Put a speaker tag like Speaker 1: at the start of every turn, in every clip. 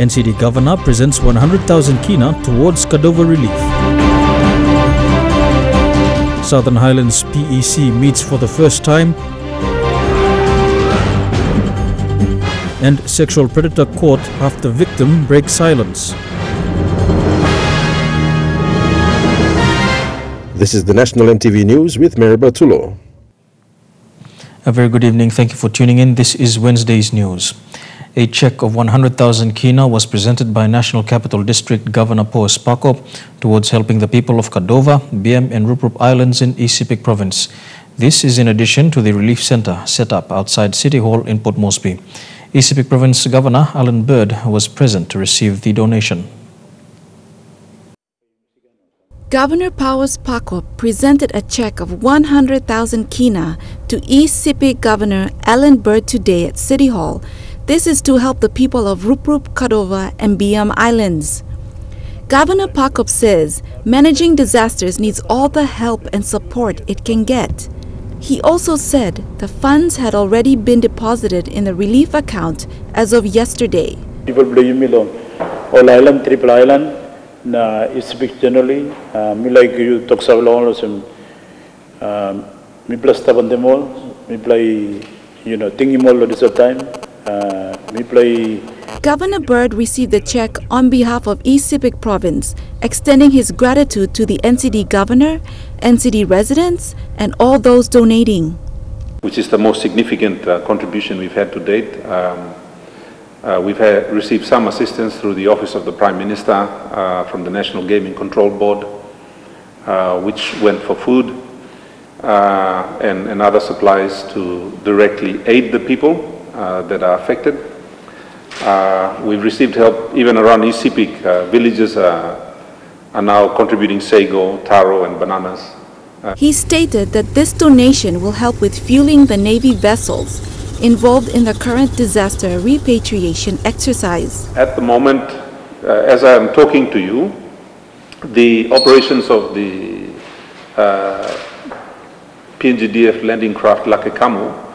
Speaker 1: NCD Governor presents 100,000 kina towards Cordova relief. Southern Highlands PEC meets for the first time. And sexual predator caught after victim breaks silence.
Speaker 2: This is the National EMTV News with Mary Bertulo.
Speaker 1: A very good evening. Thank you for tuning in. This is Wednesday's news. A check of 100,000 kina was presented by National Capital District Governor Paues Pakop towards helping the people of Cordova, Biam and Rup Islands in East Sepik Province. This is in addition to the relief center set up outside City Hall in Port Moresby. East Sepik Province Governor Alan Bird was present to receive the donation.
Speaker 3: Governor Paues Pakop presented a check of 100,000 kina to East Sepik Governor Alan Bird today at City Hall. This is to help the people of Rup, Cordova and Biam Islands. Governor Pakop says managing disasters needs all the help and support it can get. He also said the funds had already been deposited in the relief account as of yesterday.
Speaker 4: People believe me all island, triple island, na East generally, me like you talk about some, me plus taban them all, me play, thinking all this time, me play.
Speaker 3: Governor Bird received the check on behalf of East Sepik Province, extending his gratitude to the NCD Governor, NCD residents, and all those donating.
Speaker 5: Which is the most significant contribution we've had to date. We've received some assistance through the Office of the Prime Minister from the National Gaming Control Board, which went for food and other supplies to directly aid the people that are affected. We've received help even around East Sepik. Villages are now contributing sago, taro and bananas.
Speaker 3: He stated that this donation will help with fueling the Navy vessels involved in the current disaster repatriation exercise. At
Speaker 5: the moment, as I am talking to you, the operations of the PNGDF landing craft Lakekamu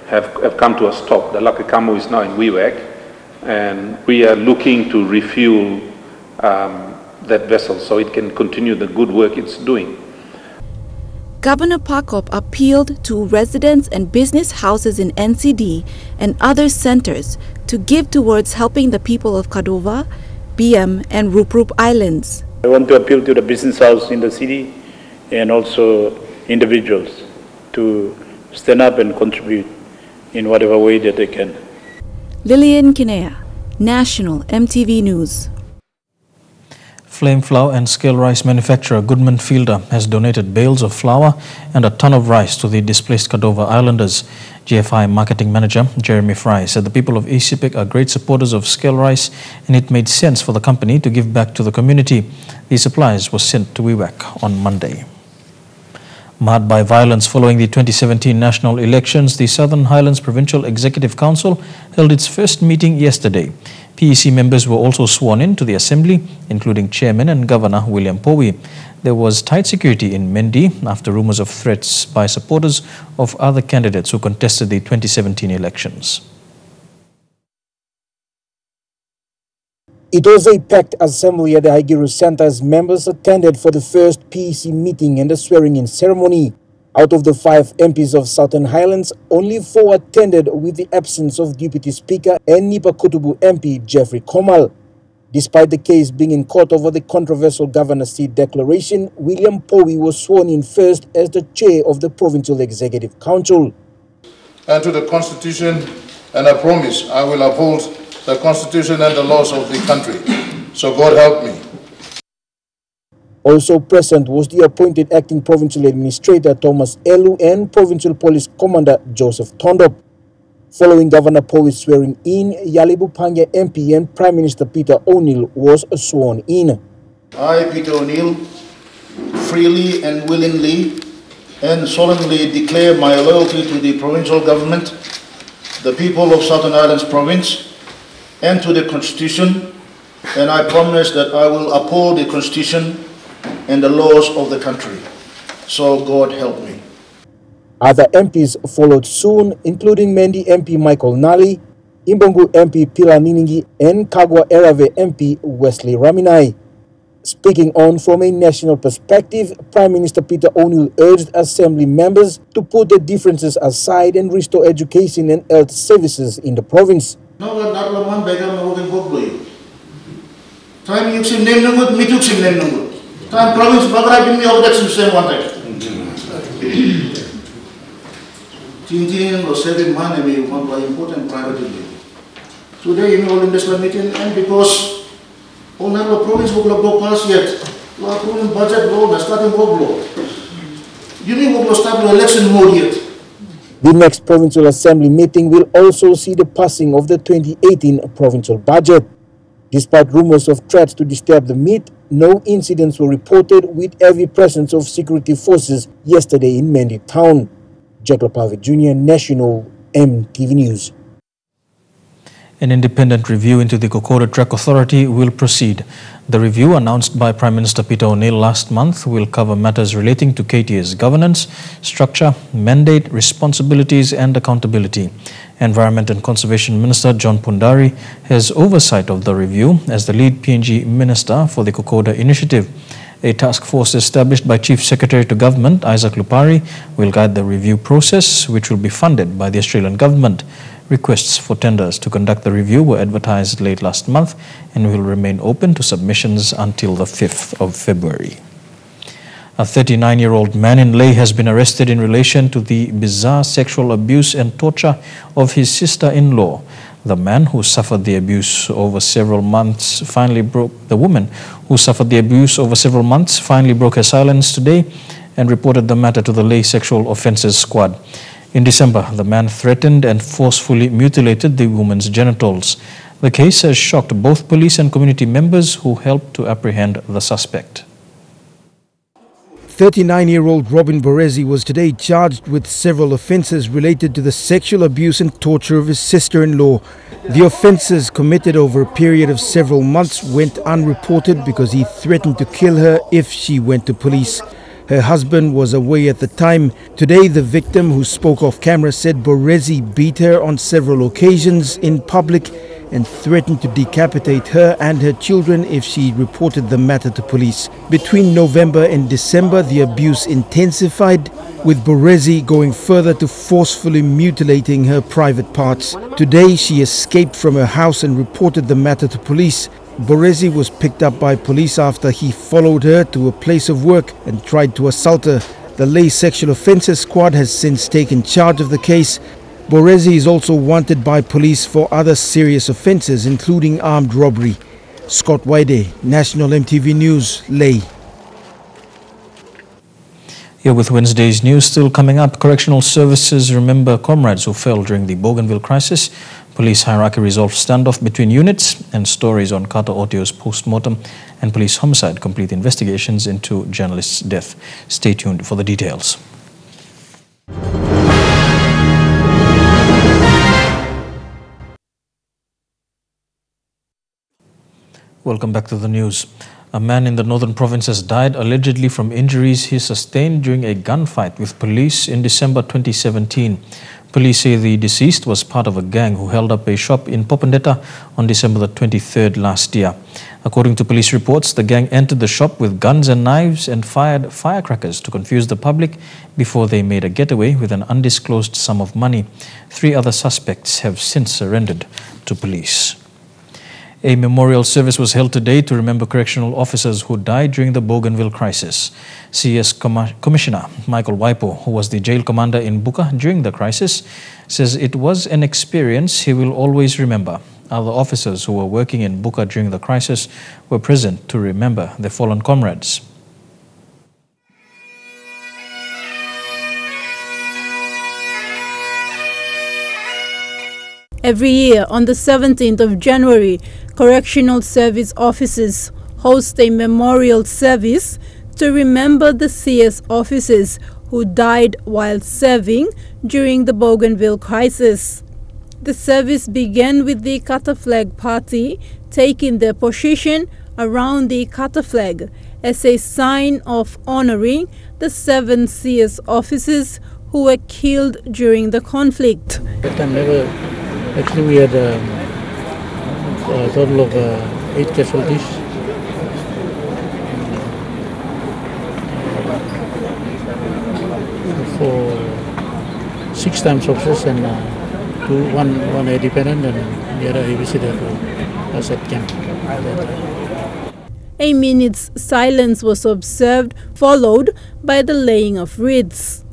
Speaker 5: have come to a stop. The Lakekamu is now in Wewak, and we are looking to refuel that vessel so it can continue the good work it's doing.
Speaker 3: Governor Pakop appealed to residents and business houses in NCD and other centers to give towards helping the people of Cordova, Biam and Rup Islands.
Speaker 4: I want to appeal to the business house in the city and also individuals to stand up and contribute in whatever way that they can.
Speaker 3: Lillian Kinea, National EMTV News.
Speaker 1: Flame flour and scale rice manufacturer Goodman Fielder has donated bales of flour and a ton of rice to the displaced Cordova Islanders. GFI Marketing Manager Jeremy Fry said the people of East Sepik are great supporters of scale rice and it made sense for the company to give back to the community. The supplies were sent to Wewak on Monday. Marred by violence following the 2017 national elections, the Southern Highlands Provincial Executive Council held its first meeting yesterday. PEC members were also sworn in to the Assembly, including Chairman and Governor William Powie. There was tight security in Mendi after rumours of threats by supporters of other candidates who contested the 2017 elections.
Speaker 6: It was a packed assembly at the Haigiru Center as members attended for the first PEC meeting and the swearing-in ceremony. Out of the 5 MPs of Southern Highlands, only 4 attended with the absence of Deputy Speaker and Nipa Kutubu MP Jeffrey Komal. Despite the case being in court over the controversial governor seat declaration, William Powie was sworn in first as the chair of the Provincial Executive Council.
Speaker 7: And to the Constitution, and I promise I will uphold the Constitution and the laws of the country. So God help me.
Speaker 6: Also present was the appointed Acting Provincial Administrator Thomas Elu and Provincial Police Commander Joseph Tondop. Following Governor Powie's swearing in, Yalibu Pangia MP and Prime Minister Peter O'Neill was sworn in.
Speaker 7: I, Peter O'Neill, freely and willingly and solemnly declare my loyalty to the provincial government, the people of Southern Highlands Province, and to the Constitution, and I promise that I will uphold the Constitution and the laws of the country. So God help me.
Speaker 6: Other MPs followed soon, including Mendi MP Michael Nally, Imbongu MP Pila Niningi and Kagwa Erave MP Wesley Raminai. Speaking on from a national perspective, Prime Minister Peter O'Neill urged Assembly members to put their differences aside and restore education and health services in the province.
Speaker 7: Time you see name no good, me too see name no good. Time province Bagrai give me objection same one time. Tintin was saving money we want by important privately. Today in all investment meeting and because all the province will go pass yet. La province budget law, the starting work law. You need to start the election mode yet.
Speaker 6: The next Provincial Assembly meeting will also see the passing of the 2018 provincial budget. Despite rumors of threats to disturb the meet, no incidents were reported with heavy presence of security forces yesterday in Mendi town. Jack Lapave Jr., National EMTV News.
Speaker 1: An independent review into the Kokoda Track Authority will proceed. The review, announced by Prime Minister Peter O'Neill last month, will cover matters relating to KTA's governance, structure, mandate, responsibilities and accountability. Environment and Conservation Minister John Pundari has oversight of the review as the lead PNG Minister for the Kokoda Initiative. A task force established by Chief Secretary to Government Isaac Lupari will guide the review process, which will be funded by the Australian Government. Requests for tenders to conduct the review were advertised late last month and will remain open to submissions until the 5th of February. A 39-year-old man in Lae has been arrested in relation to the bizarre sexual abuse and torture of his sister-in-law. The man who suffered the abuse over several months finally broke her silence today and reported the matter to the Lae Sexual Offences Squad. In December, the man threatened and forcefully mutilated the woman's genitals. The case has shocked both police and community members who helped to apprehend the suspect.
Speaker 8: 39-year-old Robin Borezi was today charged with several offences related to the sexual abuse and torture of his sister-in-law. The offences, committed over a period of several months, went unreported because he threatened to kill her if she went to police. Her husband was away at the time. Today, the victim, who spoke off camera, said Borezi beat her on several occasions in public and threatened to decapitate her and her children if she reported the matter to police. Between November and December, the abuse intensified, with Borezi going further to forcefully mutilating her private parts. Today, she escaped from her house and reported the matter to police. Borezi was picked up by police after he followed her to a place of work and tried to assault her. The Lae Sexual Offences Squad has since taken charge of the case. Borezi is also wanted by police for other serious offences, including armed robbery. Scott Waide, National EMTV News, Lae.
Speaker 1: Here with Wednesday's news still coming up, correctional services remember comrades who fell during the Bougainville crisis. Police hierarchy resolved standoff between units, and stories on Carter Otio's post-mortem and police homicide complete investigations into journalist's death. Stay tuned for the details. Welcome back to the news. A man in the northern province has died allegedly from injuries he sustained during a gunfight with police in December 2017. Police say the deceased was part of a gang who held up a shop in Popondetta on December the 23rd last year. According to police reports, the gang entered the shop with guns and knives and fired firecrackers to confuse the public before they made a getaway with an undisclosed sum of money. 3 other suspects have since surrendered to police. A memorial service was held today to remember correctional officers who died during the Bougainville crisis. CS Commissioner Michael Waipo, who was the jail commander in Buka during the crisis, says it was an experience he will always remember. Other officers who were working in Buka during the crisis were present to remember their fallen comrades.
Speaker 9: Every year, on the 17th of January, correctional service officers host a memorial service to remember the CS officers who died while serving during the Bougainville crisis. The service began with the Kata flag party taking their position around the Kata flag as a sign of honoring the 7 CS officers who were killed during the conflict.
Speaker 10: Actually, we had a total of 8 casualties. For 6 times officers and one a dependent and the other a visitor who was at camp.
Speaker 9: A minute's silence was observed, followed by the laying of wreaths.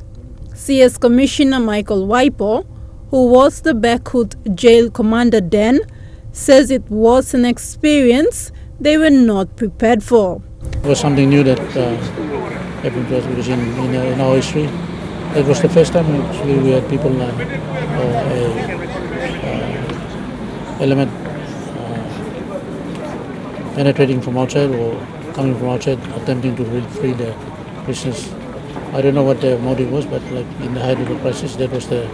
Speaker 9: CS Commissioner Michael Waipo, who was the Backhood jail commander then, says it was an experience they were not prepared for.
Speaker 10: It was something new that happened to us because in our history, it was the first time actually we had people element penetrating from outside or coming from outside, attempting to free the prisoners. I don't know what their motive was, but like in the height of the crisis, that was the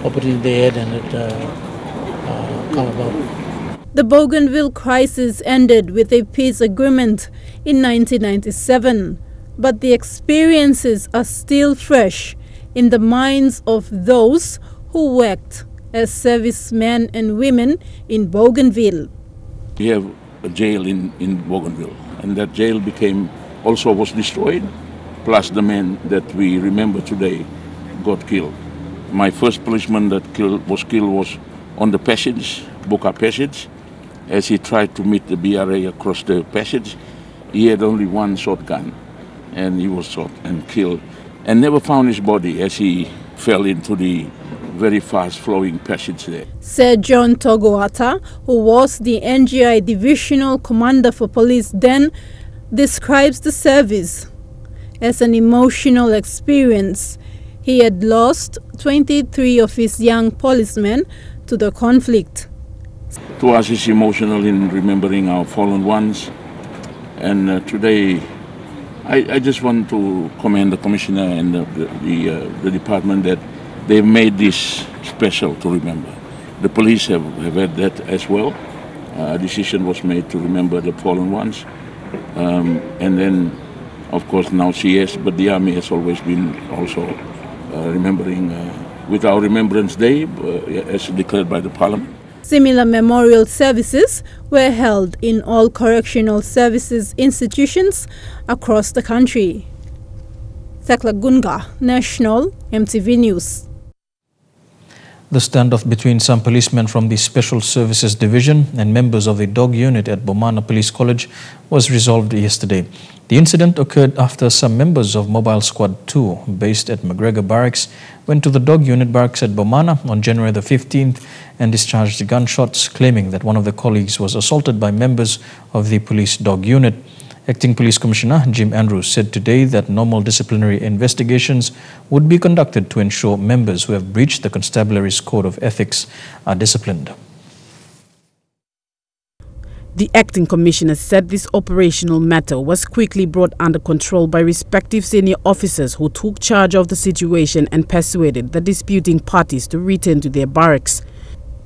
Speaker 10: opportunity they had, and it come about.
Speaker 9: The Bougainville crisis ended with a peace agreement in 1997, but the experiences are still fresh in the minds of those who worked as servicemen and women in Bougainville.
Speaker 11: We have a jail in Bougainville, and that jail was destroyed, plus the man that we remember today got killed. My first policeman that was killed was on the passage, Boca passage. As he tried to meet the BRA across the passage, he had only one shotgun, and he was shot and killed, and never found his body as he fell into the very fast-flowing passage there.
Speaker 9: Sir John Togoata, who was the NGI Divisional Commander for Police then, describes the service as an emotional experience. He had lost 23 of his young policemen to the conflict.
Speaker 11: To us, it's emotional in remembering our fallen ones. And today, I just want to commend the Commissioner and the department that they've made this special to remember. The police have had that as well. A decision was made to remember the fallen ones. And then, of course, now CS, but the Army has always been also remembering with our Remembrance Day as declared by the Parliament.
Speaker 9: Similar memorial services were held in all correctional services institutions across the country. Thakla Gunga, National EMTV News.
Speaker 1: The standoff between some policemen from the Special Services Division and members of the dog unit at Bomana Police College was resolved yesterday. The incident occurred after some members of Mobile Squad 2, based at McGregor Barracks, went to the dog unit barracks at Bomana on January the 15th and discharged gunshots, claiming that one of the colleagues was assaulted by members of the police dog unit. Acting Police Commissioner Jim Andrews said today that normal disciplinary investigations would be conducted to ensure members who have breached the constabulary's code of ethics are disciplined.
Speaker 12: The acting commissioner said this operational matter was quickly brought under control by respective senior officers who took charge of the situation and persuaded the disputing parties to return to their barracks.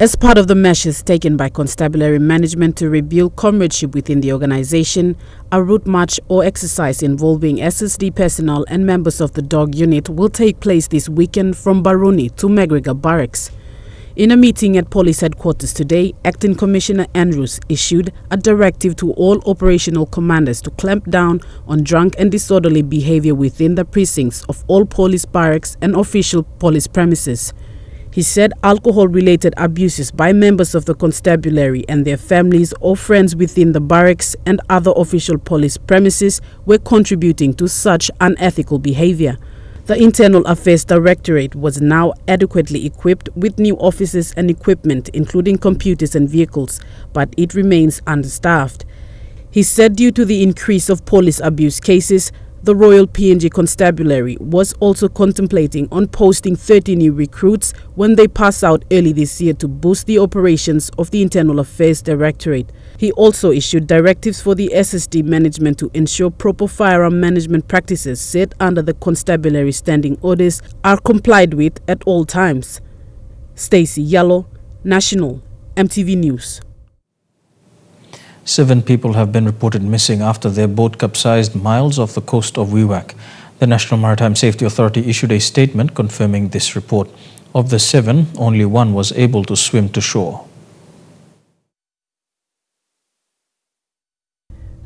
Speaker 12: As part of the measures taken by constabulary management to rebuild comradeship within the organization, a route march or exercise involving SSD personnel and members of the dog unit will take place this weekend from Baruni to McGregor Barracks. In a meeting at police headquarters today, Acting Commissioner Andrews issued a directive to all operational commanders to clamp down on drunk and disorderly behavior within the precincts of all police barracks and official police premises. He said alcohol-related abuses by members of the constabulary and their families or friends within the barracks and other official police premises were contributing to such unethical behavior. The Internal Affairs Directorate was now adequately equipped with new offices and equipment, including computers and vehicles, but it remains understaffed. He said due to the increase of police abuse cases, the Royal PNG Constabulary was also contemplating on posting 30 new recruits when they pass out early this year to boost the operations of the Internal Affairs Directorate. He also issued directives for the SSD management to ensure proper firearm management practices set under the Constabulary Standing Orders are complied with at all times. Stacey Yellow, National EMTV News.
Speaker 1: 7 people have been reported missing after their boat capsized miles off the coast of Wewak. The National Maritime Safety Authority issued a statement confirming this report. Of the 7, only 1 was able to swim to shore.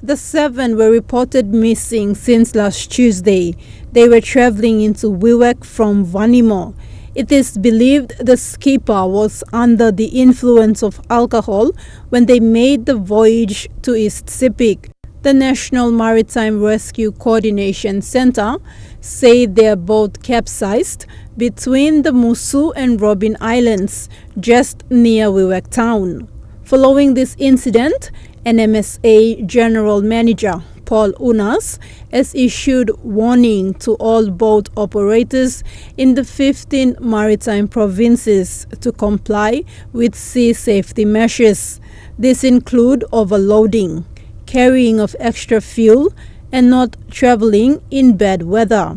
Speaker 9: The 7 were reported missing since last Tuesday. They were traveling into Wewak from Vanimo. It is believed the skipper was under the influence of alcohol when they made the voyage to East Sepik. The National Maritime Rescue Coordination Center say their boat capsized between the Musu and Robin Islands, just near Wewak town. Following this incident, NMSA General Manager Paul Unas has issued warning to all boat operators in the 15 maritime provinces to comply with sea safety measures. These include overloading, carrying of extra fuel, and not traveling in bad weather.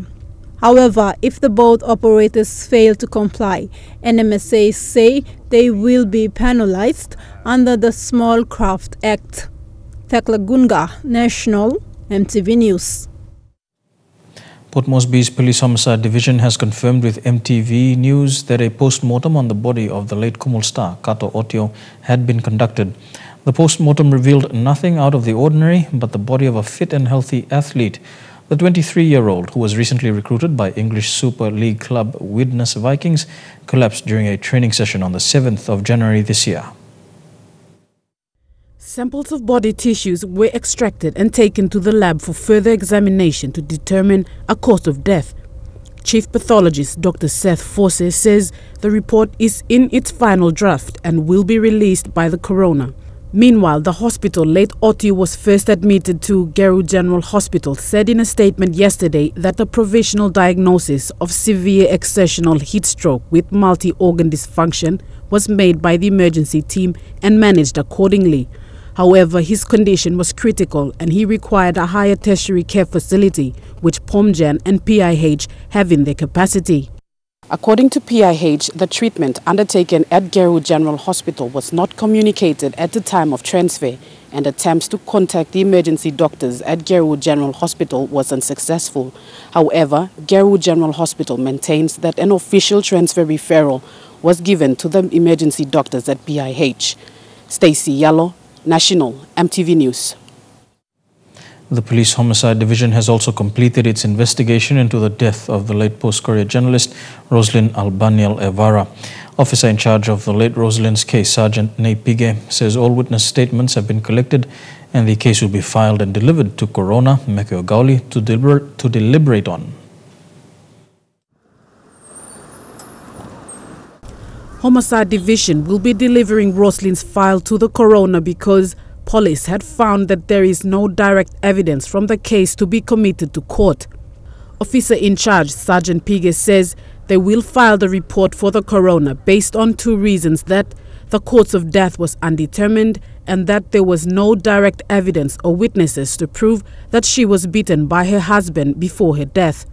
Speaker 9: However, if the boat operators fail to comply, NMSA say they will be penalized under the Small Craft Act. Teklagunga, National, EMTV News.
Speaker 1: Port Moresby's Police Homicide Division has confirmed with EMTV News that a post-mortem on the body of the late Kumul star, Kato Otio, had been conducted. The post-mortem revealed nothing out of the ordinary but the body of a fit and healthy athlete. The 23-year-old, who was recently recruited by English Super League club Widnes Vikings, collapsed during a training session on the 7th of January this year.
Speaker 12: Samples of body tissues were extracted and taken to the lab for further examination to determine a cause of death. Chief Pathologist Dr. Seth Forse says the report is in its final draft and will be released by the coroner. Meanwhile, the hospital late Otio was first admitted to Geru General Hospital said in a statement yesterday that the provisional diagnosis of severe exertional heat stroke with multi-organ dysfunction was made by the emergency team and managed accordingly. However, his condition was critical and he required a higher tertiary care facility, which POMGEN and PIH have in their capacity. According to PIH, the treatment undertaken at Geru General Hospital was not communicated at the time of transfer, and attempts to contact the emergency doctors at Geru General Hospital was unsuccessful. However, Geru General Hospital maintains that an official transfer referral was given to the emergency doctors at PIH. Stacey Yallo, National, EMTV News.
Speaker 1: The Police Homicide Division has also completed its investigation into the death of the late Post-Courier journalist Roslyn Albaniel Evara. Officer in charge of the late Roslyn's case, Sergeant Nay Pige, says all witness statements have been collected and the case will be filed and delivered to Coroner Mekeo Gauli to deliberate on.
Speaker 12: Homicide Division will be delivering Roslyn's file to the coroner because police had found that there is no direct evidence from the case to be committed to court. Officer in charge, Sergeant Pige, says they will file the report for the coroner based on 2 reasons: that the cause of death was undetermined and that there was no direct evidence or witnesses to prove that she was beaten by her husband before her death.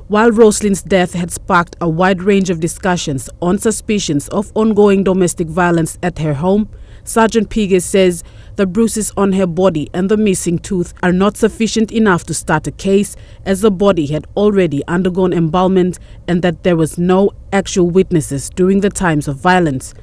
Speaker 12: While Roslyn's death had sparked a wide range of discussions on suspicions of ongoing domestic violence at her home, Sergeant Pige says the bruises on her body and the missing tooth are not sufficient enough to start a case, as the body had already undergone embalmment and that there was no actual witnesses during the times of violence.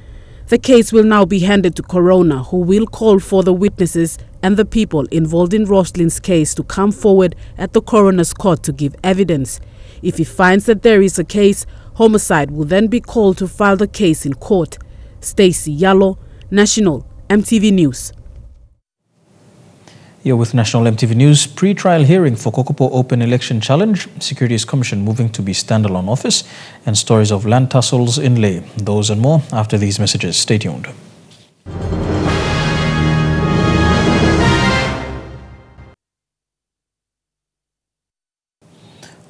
Speaker 12: The case will now be handed to coroner, who will call for the witnesses and the people involved in Roslyn's case to come forward at the coroner's court to give evidence. If he finds that there is a case, homicide will then be called to file the case in court. Stacey Yallo, National, EMTV News.
Speaker 1: You're with National EMTV News. Pre-trial hearing for Kokopo Open Election Challenge, Securities Commission moving to be standalone office, and stories of land tussles in Leh. Those and more after these messages. Stay tuned.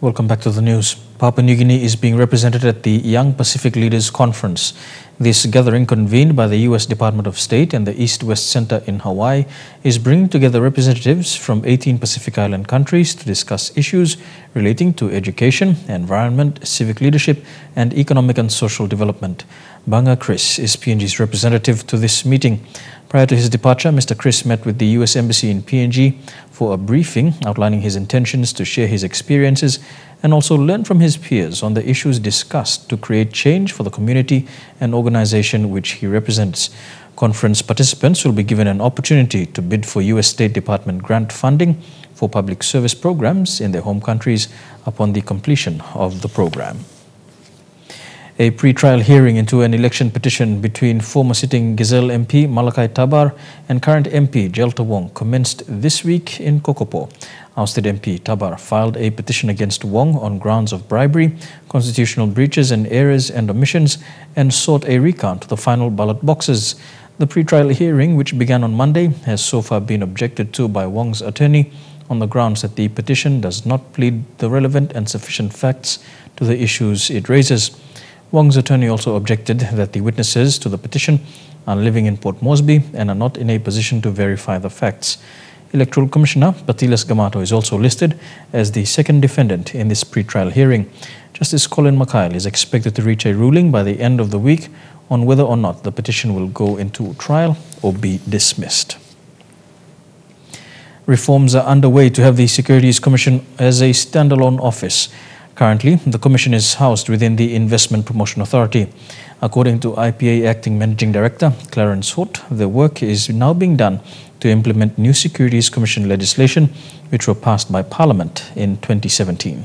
Speaker 1: Welcome back to the news. Papua New Guinea is being represented at the Young Pacific Leaders Conference. This gathering, convened by the U.S. Department of State and the East-West Center in Hawaii, is bringing together representatives from 18 Pacific Island countries to discuss issues relating to education, environment, civic leadership, and economic and social development. Banga Chris is PNG's representative to this meeting. Prior to his departure, Mr. Chris met with the US Embassy in PNG for a briefing outlining his intentions to share his experiences and also learn from his peers on the issues discussed to create change for the community and organization which he represents. Conference participants will be given an opportunity to bid for US State Department grant funding for public service programs in their home countries upon the completion of the program. A pre-trial hearing into an election petition between former sitting Gazelle MP Malakai Tabar and current MP Jelta Wong commenced this week in Kokopo. Ousted MP Tabar filed a petition against Wong on grounds of bribery, constitutional breaches and errors and omissions, and sought a recount of the final ballot boxes. The pre-trial hearing, which began on Monday, has so far been objected to by Wong's attorney on the grounds that the petition does not plead the relevant and sufficient facts to the issues it raises. Wong's attorney also objected that the witnesses to the petition are living in Port Moresby and are not in a position to verify the facts. Electoral Commissioner Patilas Gamato is also listed as the second defendant in this pre-trial hearing. Justice Colin McKyle is expected to reach a ruling by the end of the week on whether or not the petition will go into trial or be dismissed. Reforms are underway to have the Securities Commission as a standalone office. Currently, the Commission is housed within the Investment Promotion Authority. According to IPA Acting Managing Director Clarence Holt, the work is now being done to implement new Securities Commission legislation which were passed by Parliament in 2017.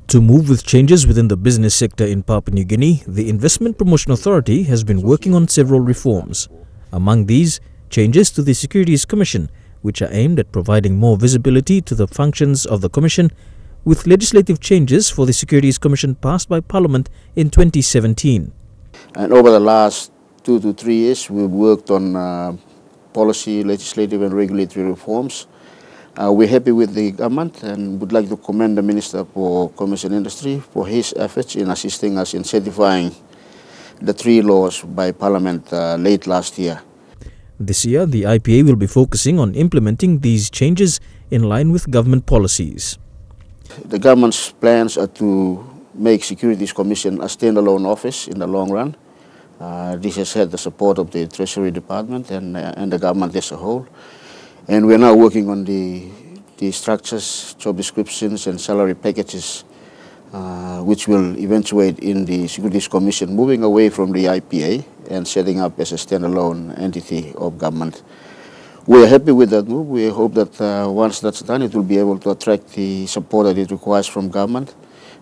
Speaker 1: To move with changes within the business sector in Papua New Guinea, the Investment Promotion Authority has been working on several reforms. Among these, changes to the Securities Commission, which are aimed at providing more visibility to the functions of the Commission, with legislative changes for the Securities Commission passed by Parliament in 2017.
Speaker 13: And over the last 2 to 3 years, we've worked on policy, legislative and regulatory reforms. We're happy with the government and would like to commend the Minister for Commerce and Industry for his efforts in assisting us in certifying the 3 laws by Parliament late last year.
Speaker 1: This year, the IPA will be focusing on implementing these changes in line with government policies.
Speaker 13: The government's plans are to make Securities Commission a standalone office in the long run. This has had the support of the Treasury Department and the government as a whole. And we're now working on the structures, job descriptions and salary packages which will eventuate in the Securities Commission moving away from the IPA and setting up as a standalone entity of government. We are happy with that move. We hope that once that's done, it will be able to attract the support that it requires from government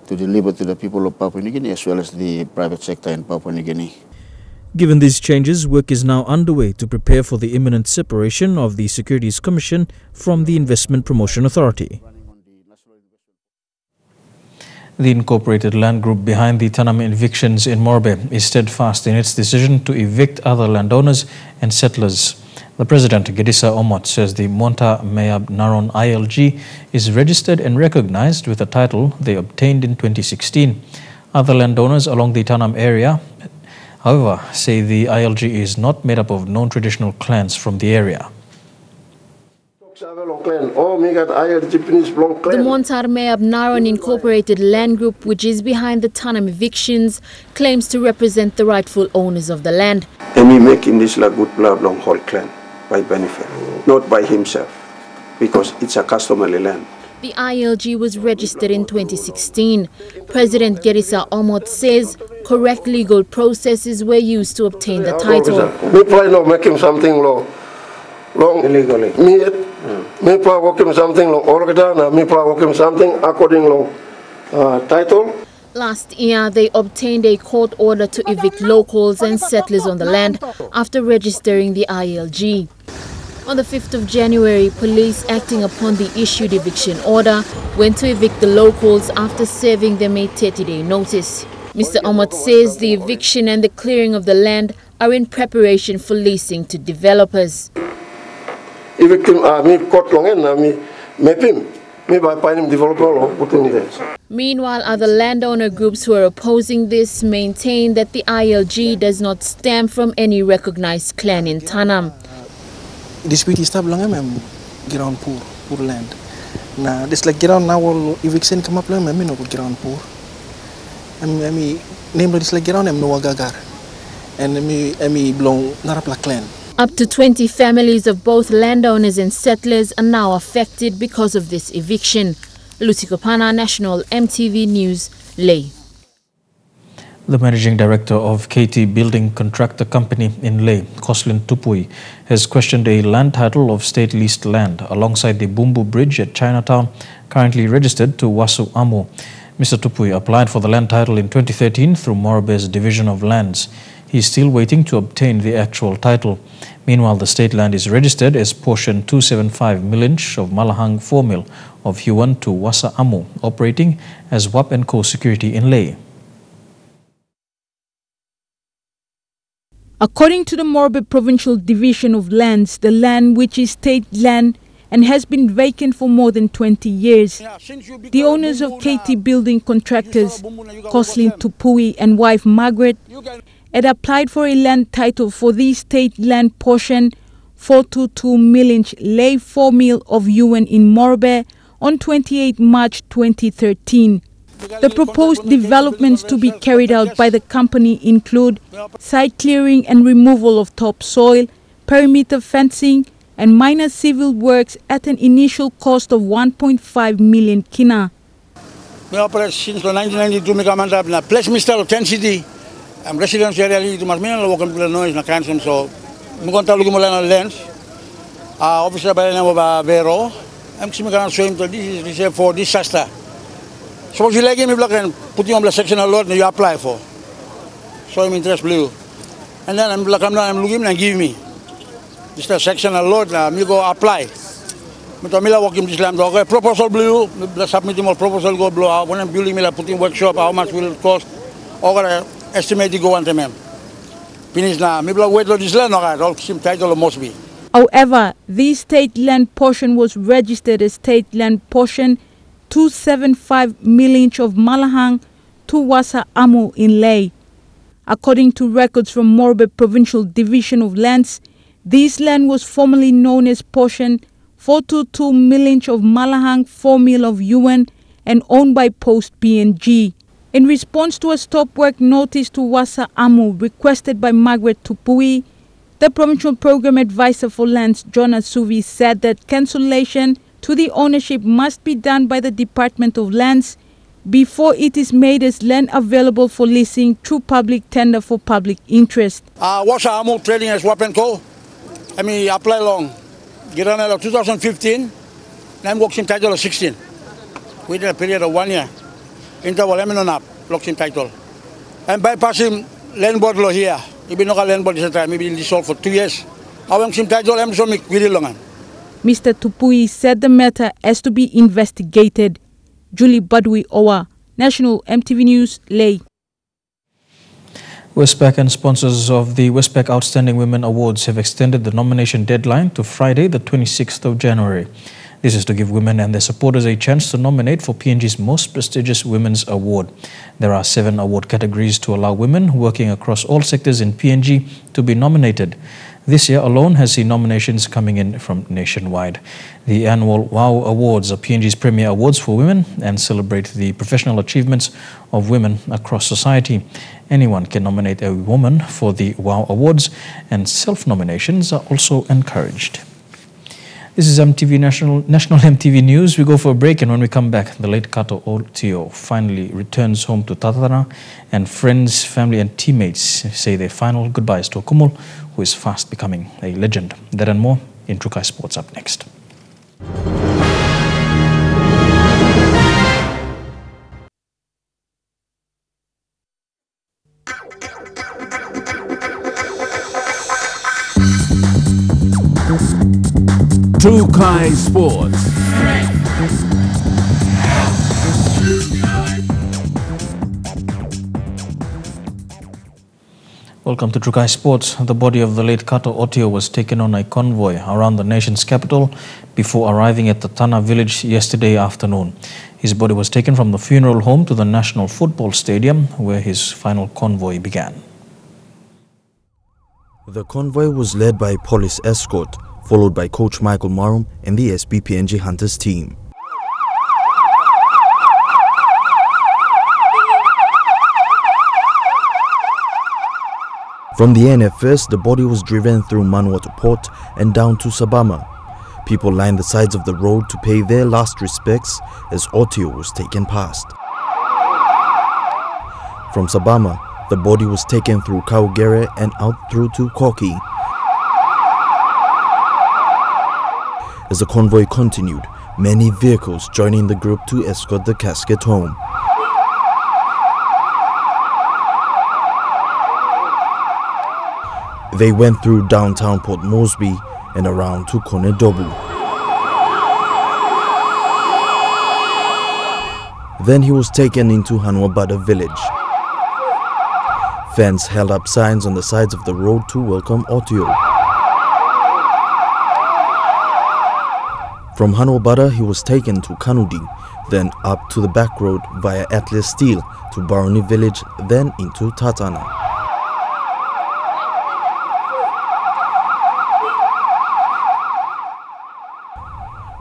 Speaker 13: to deliver to the people of Papua New Guinea as well as the private sector in Papua New Guinea.
Speaker 1: Given these changes, work is now underway to prepare for the imminent separation of the Securities Commission from the Investment Promotion Authority. The incorporated land group behind the Tanam evictions in Morbe is steadfast in its decision to evict other landowners and settlers. The President, Gedisa Omot, says the Monta Mayab Naron ILG is registered and recognized with a title they obtained in 2016. Other landowners along the Tanam area, however, say the ILG is not made up of known traditional clans from the area.
Speaker 14: The Montar Mayab Naron Incorporated Land Group, which is behind the Tanam evictions, claims to represent the rightful owners of the land.
Speaker 15: And he making this like good blood long haul clan by benefit, not by himself, because it's a customary land.
Speaker 14: The ILG was registered in 2016. President Gedisa Omot says correct legal processes were used to obtain the title.
Speaker 16: Me try not making something long
Speaker 15: illegally.
Speaker 16: Me try working something long organ, me try working something according long title.
Speaker 14: Last year, they obtained a court order to evict locals and settlers on the land after registering the ILG. On the 5th of January, police acting upon the issued eviction order went to evict the locals after serving them a 30-day notice. Mr. Omot says the eviction and the clearing of the land are in preparation for leasing to developers. Meanwhile, other landowner groups who are opposing this maintain that the ILG does not stem from any recognized clan in Tanam.
Speaker 17: Dispute is lang ground poor land. Nah, this like ground now eviction come up lang no ground poor. Emi name this like around em no agagar. And emi belong Narapla clan.
Speaker 14: Up to 20 families of both landowners and settlers are now affected because of this eviction. Lucy Kopana, National EMTV News, Leh.
Speaker 1: The managing director of KT Building Contractor Company in Leh, Koslin Tupui, has questioned a land title of state-leased land alongside the Bumbu Bridge at Chinatown, currently registered to Wasu Amu. Mr. Tupui applied for the land title in 2013 through Morobe's Division of Lands. He is still waiting to obtain the actual title. Meanwhile, the state land is registered as portion 275 millinch of Malahang 4 mil of Huon to Wasa Amu, operating as WAP & Co Security in Leh.
Speaker 9: According to the Morobe Provincial Division of Lands, the land, which is state land and has been vacant for more than 20 years, the owners of KT Building Contractors, Koslin Tupui and wife Margaret, had applied for a land title for the state land portion 422 millinch Leh 4 mil of Huon in Morobe on 28 March 2013. The proposed developments to be carried out by the company include site clearing and removal of topsoil, perimeter fencing, and minor civil works at an initial cost of 1.5 million kina.
Speaker 18: I operate since 1992. I come up na place Mr. 10 city. I'm resident area to Marmina, local noise na cancel so. I contact lugi mo lang lens. Officer by the name of Vero. I'm going to this is reserved for disaster. So if you like me block and put you on the sectional lot you apply for. So I'm interest blue. And then I'm looking and give me. This is sectional lot me go apply. Mila working this land okay. Proposal blue, submit more proposal go blue. When I'm building me putting workshop, how much will it cost? Okay, estimate go on them. Finish now. Me wait for this land okay. All sim title must be.
Speaker 9: However, the state land portion was registered as state land portion 275 millinch of Malahang to Wasa Amu in Leh. According to records from Morobe Provincial Division of Lands, this land was formerly known as portion 422 millinch of Malahang 4 mil of Huon and owned by Post PNG. In response to a stop work notice to Wasa Amu requested by Margaret Tupui, the Provincial Program Advisor for Lands, John Asuvi, said that cancellation to the ownership must be done by the Department of Lands before it is made as land available for leasing through public tender for public interest.
Speaker 18: Wasa Amu trading as WAP & Co. I mean, apply long. Get on 2015, I'm working title of 16. Within a period of 1 year. Interval, I'm on up, locking title. I'm bypassing land board law here. Even no land board this time, maybe dissolved for 2 years. I'm sim title, I'm so really long.
Speaker 9: Mr. Tupui said the matter has to be investigated. Julie Badwi Owa, National EMTV News, Leh.
Speaker 1: Westpac and sponsors of the Westpac Outstanding Women Awards have extended the nomination deadline to Friday, the 26th of January. This is to give women and their supporters a chance to nominate for PNG's most prestigious Women's Award. There are 7 award categories to allow women working across all sectors in PNG to be nominated. This year alone has seen nominations coming in from nationwide. The annual WOW Awards are PNG's premier awards for women and celebrate the professional achievements of women across society. Anyone can nominate a woman for the WOW Awards, and self-nominations are also encouraged. This is National EMTV News. We go for a break, and when we come back, the late Kato Otio finally returns home to Tatatana, and friends, family and teammates say their final goodbyes to Kumul, who is fast becoming a legend. That and more in Trukai Sports up next.
Speaker 19: Trukai Sports.
Speaker 1: Welcome to Trukai Sports. The body of the late Kato Otio was taken on a convoy around the nation's capital before arriving at the Tana village yesterday afternoon. His body was taken from the funeral home to the National Football Stadium, where his final convoy began.
Speaker 20: The convoy was led by a police escort, followed by Coach Michael Marum and the SBPNG Hunters team. From the NFS, the body was driven through Manawatu Port and down to Sabama. People lined the sides of the road to pay their last respects as Otio was taken past. From Sabama, the body was taken through Kaugere and out through to Koki. As the convoy continued, many vehicles joining the group to escort the casket home. They went through downtown Port Moresby and around to Konedobu. Then he was taken into Hanwabada village. Fans held up signs on the sides of the road to welcome Otio. From Hanwabada, he was taken to Kanudi, then up to the back road via Atlas Steel to Baroni village, then into Tatana.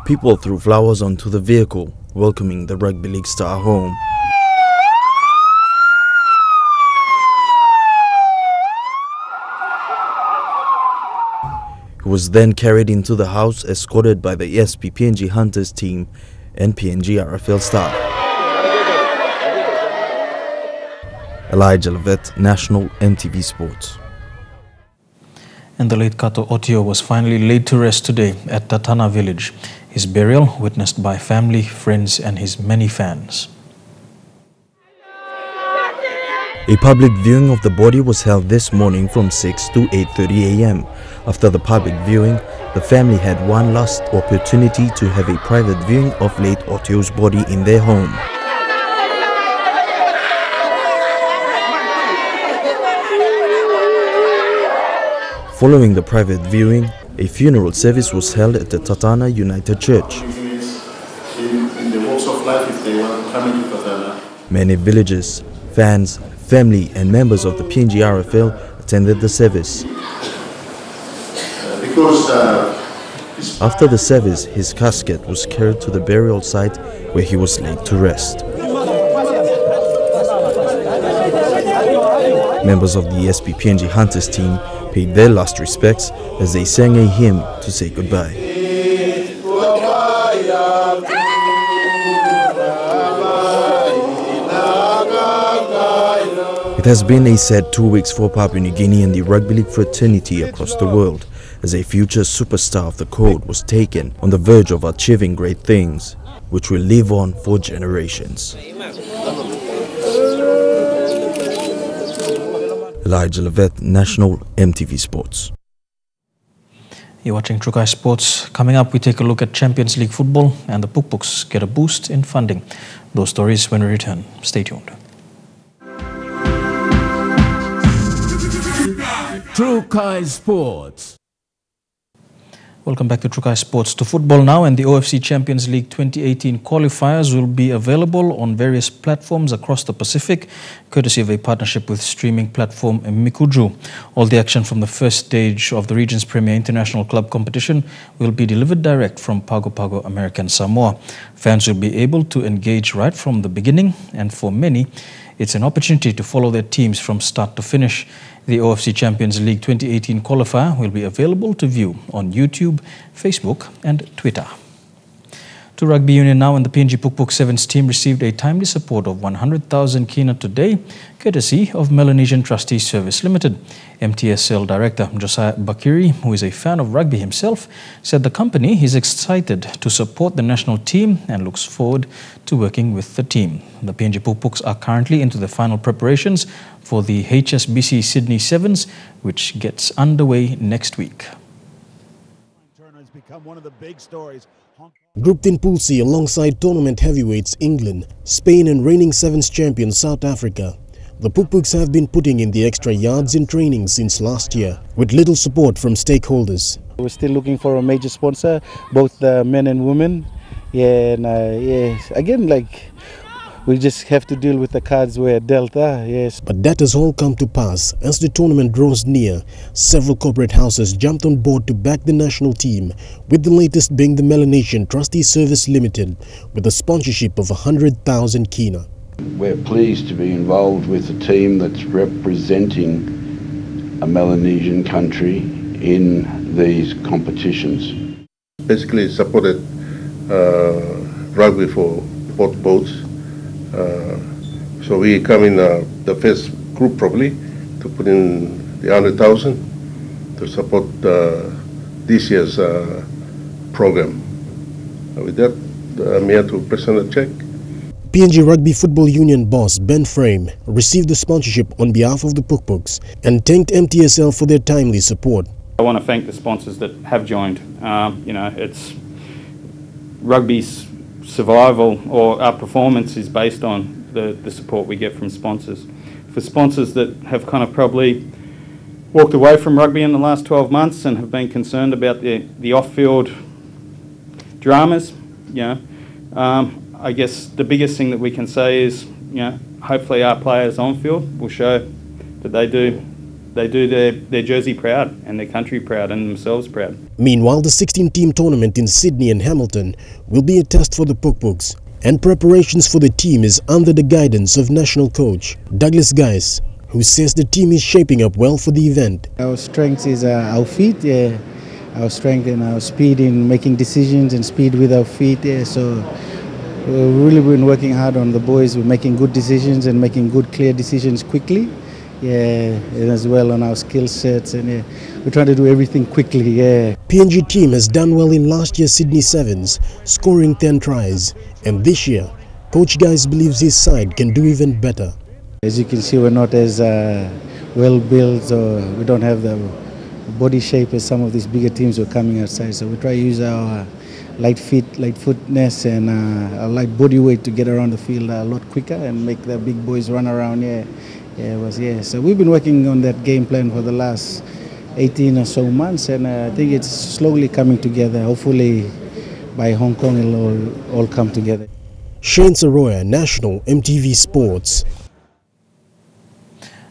Speaker 20: People threw flowers onto the vehicle, welcoming the Rugby League star home. He was then carried into the house, escorted by the ESP PNG Hunters team and PNG RFL staff. Elijah Levet, National EMTV Sports.
Speaker 1: And the late Kato Otio was finally laid to rest today at Tatana village. His burial witnessed by family, friends and his many fans.
Speaker 20: A public viewing of the body was held this morning from 6 to 8:30 a.m. After the public viewing, the family had one last opportunity to have a private viewing of late Otio's body in their home. Following the private viewing, a funeral service was held at the Tatana United Church.
Speaker 7: In the walks of life, if they want to come into Tatana.
Speaker 20: Many villagers, fans, family and members of the PNG RFL attended the service. After the service, his casket was carried to the burial site where he was laid to rest. Members of the ESP PNG Hunters team paid their last respects as they sang a hymn to say goodbye. It has been a sad 2 weeks for Papua New Guinea and the Rugby League fraternity across the world, as a future superstar of the code was taken on the verge of achieving great things, which will live on for generations. Elijah Levet, National EMTV Sports.
Speaker 1: You're watching Trukai Sports. Coming up, we take a look at Champions League football and the Pukpuks get a boost in funding. Those stories when we return. Stay tuned.
Speaker 19: Trukai Sports.
Speaker 1: Welcome back to Trukai Sports. To football now, and the OFC Champions League 2018 qualifiers will be available on various platforms across the Pacific, courtesy of a partnership with streaming platform Mikuju. All the action from the first stage of the region's premier international club competition will be delivered direct from Pago Pago, American Samoa. Fans will be able to engage right from the beginning, and for many, it's an opportunity to follow their teams from start to finish. The OFC Champions League 2018 qualifier will be available to view on YouTube, Facebook and Twitter. To rugby union now, and the PNG Pukpuk Sevens team received a timely support of 100,000 kina today, courtesy of Melanesian Trustees Service Limited. MTSL Director Josiah Bakiri, who is a fan of rugby himself, said the company is excited to support the national team and looks forward to working with the team. The PNG Pukpuks are currently into the final preparations for the HSBC Sydney Sevens, which gets underway next week.
Speaker 21: Grouped in Pool C alongside tournament heavyweights England, Spain and reigning Sevens champion South Africa, the Pukpuks have been putting in the extra yards in training since last year, with little support from stakeholders.
Speaker 22: We're still looking for a major sponsor, both men and women. Again, we just have to deal with the cards we're dealt. But
Speaker 21: that has all come to pass. As the tournament draws near, several corporate houses jumped on board to back the national team, with the latest being the Melanesian Trustees Service Limited, with a sponsorship of 100,000 kina.
Speaker 23: We're pleased to be involved with a team that's representing
Speaker 2: a Melanesian country in these competitions.
Speaker 5: Basically supported rugby for both boats. So we come in the first group probably to put in the 100,000 to support this year's program. With that, I'm here to present a check.
Speaker 21: PNG Rugby Football Union boss Ben Frame received the sponsorship on behalf of the Pukpuks and thanked MTSL for their timely support.
Speaker 23: I want to thank the sponsors that have joined. You know, it's rugby's survival or our performance is based on the support we get from sponsors. For sponsors that have kind of probably walked away from rugby in the last 12 months and have been concerned about the off-field dramas, you know, I guess the biggest thing that we can say is, you know, hopefully our players on field will show that they do their jersey proud and their country proud and themselves proud.
Speaker 21: Meanwhile, the 16-team tournament in Sydney and Hamilton will be a test for the Pukpuks, and preparations for the team is under the guidance of national coach Douglas Guys, who says the team is shaping up well for the event.
Speaker 24: Our strength is our feet, our strength and our speed in making decisions and speed with our feet. So we've really been working hard on the boys. We're making good decisions and making good, clear decisions quickly. And as well on our skill sets, and we're trying to do everything quickly.
Speaker 21: PNG team has done well in last year's Sydney Sevens, scoring 10 tries, and this year, Coach Guys believes his side can do even better.
Speaker 24: As you can see, we're not as well built, or we don't have the body shape as some of these bigger teams who are coming outside. So we try to use our light footness and our light body weight to get around the field a lot quicker and make the big boys run around. So we've been working on that game plan for the last 18 or so months, and I think it's slowly coming together. Hopefully by Hong Kong it'll all come together.
Speaker 21: Shane Saroya, National EMTV Sports.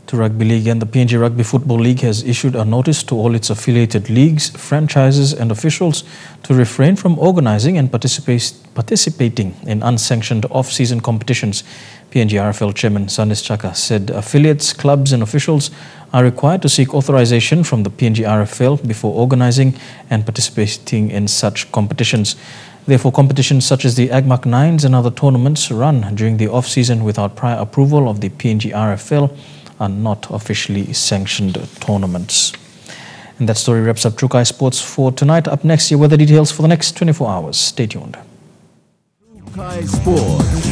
Speaker 1: To Rugby League, and the PNG Rugby Football League has issued a notice to all its affiliated leagues, franchises and officials to refrain from organising and participating in unsanctioned off-season competitions. PNG RFL Chairman Sandis Chaka said affiliates, clubs and officials are required to seek authorization from the PNG RFL before organising and participating in such competitions. Therefore, competitions such as the AgMark 9s and other tournaments run during the off-season without prior approval of the PNG RFL are not officially sanctioned tournaments. And that story wraps up Trukai Sports for tonight. Up next, your weather details for the next 24 hours. Stay tuned.
Speaker 19: Trukai Sports.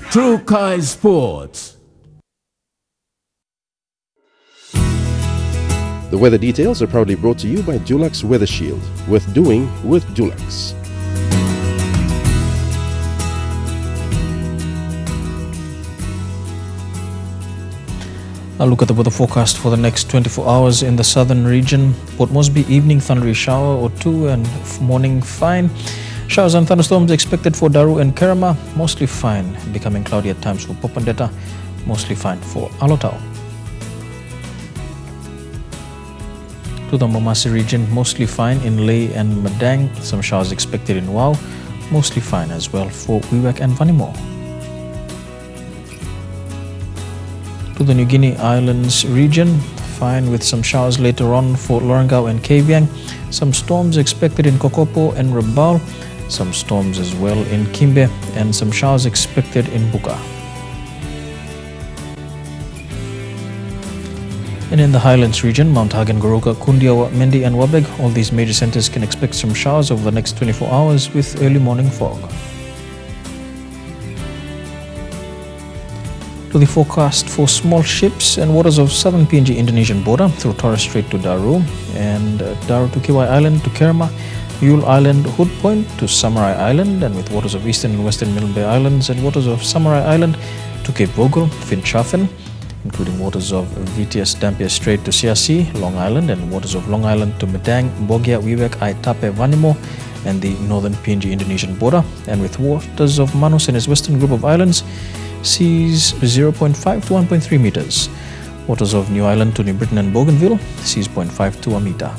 Speaker 19: Trukai Sports.
Speaker 25: The weather details are proudly brought to you by Dulux Weather Shield. Worth doing with Dulux.
Speaker 1: A look at the weather forecast for the next 24 hours in the southern region. Port Moresby, evening thundery shower or two and morning fine. Showers and thunderstorms expected for Daru and Kerama, mostly fine. Becoming cloudy at times for Popondetta, mostly fine for Alotau. To the Momasi region, mostly fine in Ley and Madang. Some showers expected in Wau, mostly fine as well for Wewak and Vanimo. To the New Guinea Islands region, fine with some showers later on for Lorengau and Kavieng. Some storms expected in Kokopo and Rabaul, some storms as well in Kimbe, and some showers expected in Buka. And in the Highlands region, Mount Hagen, Goroka, Kundiawa, Mendi and Wabeg, all these major centres can expect some showers over the next 24 hours with early morning fog. To the forecast for small ships and waters of southern PNG Indonesian border through Torres Strait to Daru, and Daru to Kiwai Island to Kerma, Yule Island, Hood Point to Samurai Island, and with waters of eastern and western Milne Bay Islands and waters of Samurai Island to Cape Vogel, Finchafen, including waters of VTS Dampier Strait to Siasi, Long Island, and waters of Long Island to Medang, Bogia, Wewak, Aitape, Vanimo, and the northern PNG Indonesian border, and with waters of Manus and its western group of islands, seas 0.5 to 1.3 meters. Waters of New Island to New Britain and Bougainville, seas 0.5 to a meter.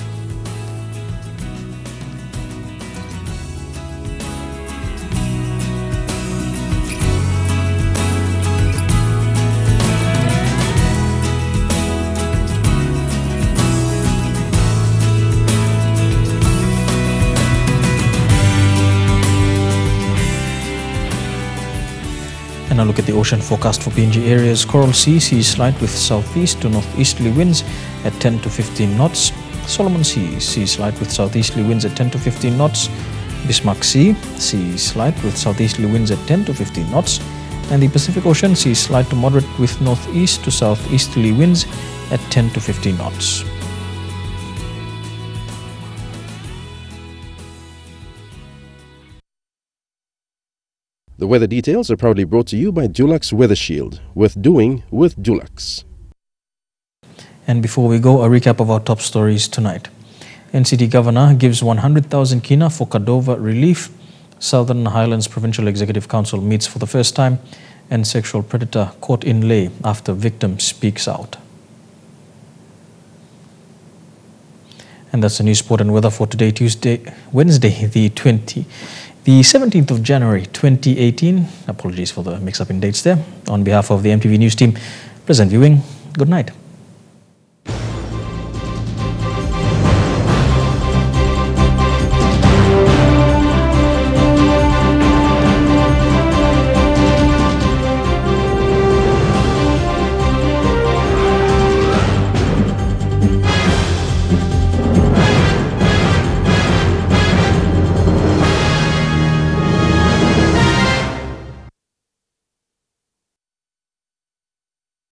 Speaker 1: And a look at the ocean forecast for PNG areas. Coral Sea, seas slight with southeast to northeasterly winds at 10 to 15 knots. Solomon Sea, seas slight with southeasterly winds at 10 to 15 knots. Bismarck Sea, seas slight with southeasterly winds at 10 to 15 knots. And the Pacific Ocean, seas slight to moderate with northeast to southeasterly winds at 10 to 15 knots.
Speaker 25: The weather details are proudly brought to you by Dulux Weather Shield. Worth doing with Dulux.
Speaker 1: And before we go, a recap of our top stories tonight. NCT Governor gives 100,000 kina for Cordova relief. Southern Highlands Provincial Executive Council meets for the first time. And sexual predator caught in lay after victim speaks out. And that's the news, sport and weather for today, Wednesday, the 17th of January 2018. Apologies for the mix-up in dates there. On behalf of the EMTV News team, present viewing, good night.